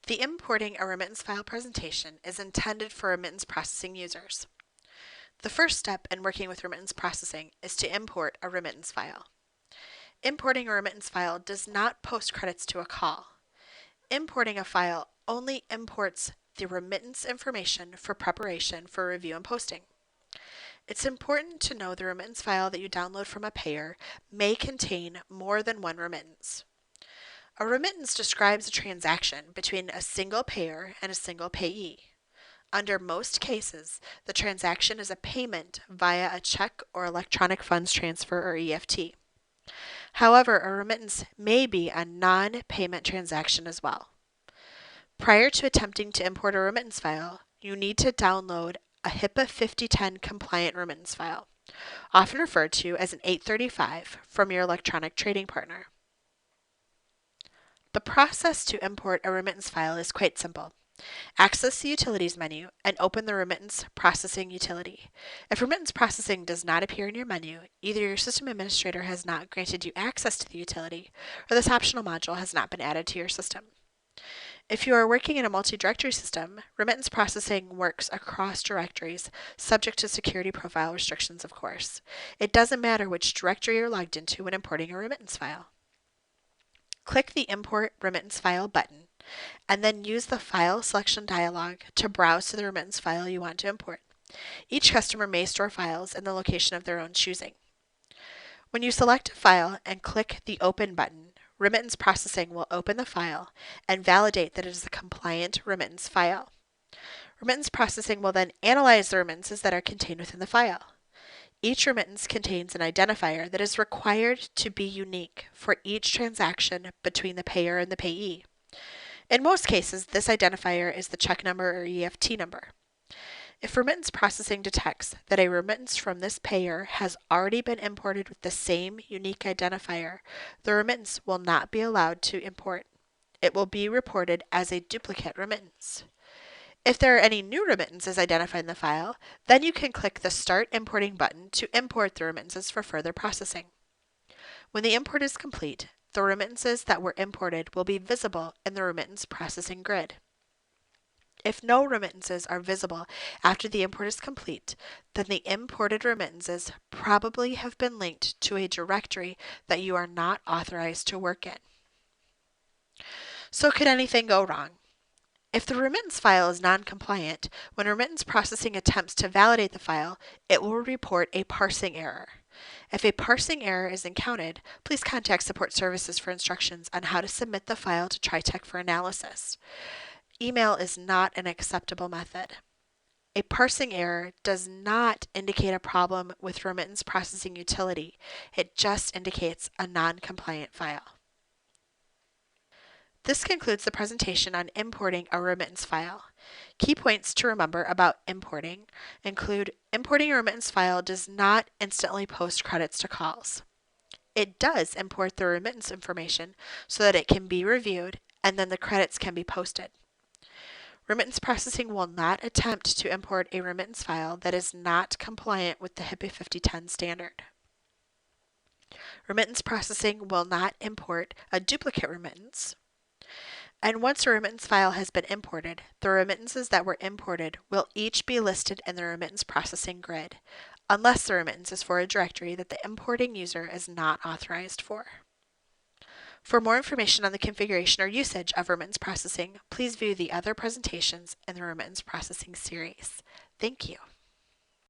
The Importing a Remittance File presentation is intended for remittance processing users. The first step in working with remittance processing is to import a remittance file. Importing a remittance file does not post credits to a call. Importing a file only imports the remittance information for preparation for review and posting. It's important to know the remittance file that you download from a payer may contain more than one remittance. A remittance describes a transaction between a single payer and a single payee. Under most cases, the transaction is a payment via a check or electronic funds transfer or EFT. However, a remittance may be a non-payment transaction as well. Prior to attempting to import a remittance file, you need to download a HIPAA 5010 compliant remittance file, often referred to as an 835, from your electronic trading partner. The process to import a remittance file is quite simple. Access the Utilities menu and open the Remittance Processing utility. If Remittance Processing does not appear in your menu, either your system administrator has not granted you access to the utility, or this optional module has not been added to your system. If you are working in a multi-directory system, Remittance Processing works across directories, subject to security profile restrictions, of course. It doesn't matter which directory you're logged into when importing a remittance file. Click the Import Remittance File button, and then use the File Selection dialog to browse to the remittance file you want to import. Each customer may store files in the location of their own choosing. When you select a file and click the Open button, Remittance Processing will open the file and validate that it is a compliant remittance file. Remittance Processing will then analyze the remittances that are contained within the file. Each remittance contains an identifier that is required to be unique for each transaction between the payer and the payee. In most cases, this identifier is the check number or EFT number. If Remittance Processing detects that a remittance from this payer has already been imported with the same unique identifier, the remittance will not be allowed to import. It will be reported as a duplicate remittance. If there are any new remittances identified in the file, then you can click the Start Importing button to import the remittances for further processing. When the import is complete, the remittances that were imported will be visible in the Remittance Processing grid. If no remittances are visible after the import is complete, then the imported remittances probably have been linked to a directory that you are not authorized to work in. So could anything go wrong? If the remittance file is non-compliant, when Remittance Processing attempts to validate the file, it will report a parsing error. If a parsing error is encountered, please contact Support Services for instructions on how to submit the file to TriTech for analysis. Email is not an acceptable method. A parsing error does not indicate a problem with Remittance Processing utility. It just indicates a non-compliant file. This concludes the presentation on importing a remittance file. Key points to remember about importing include importing a remittance file does not instantly post credits to calls. It does import the remittance information so that it can be reviewed and then the credits can be posted. Remittance Processing will not attempt to import a remittance file that is not compliant with the HIPAA 5010 standard. Remittance Processing will not import a duplicate remittance. And once a remittance file has been imported, the remittances that were imported will each be listed in the Remittance Processing grid, unless the remittance is for a directory that the importing user is not authorized for. For more information on the configuration or usage of Remittance Processing, please view the other presentations in the Remittance Processing series. Thank you.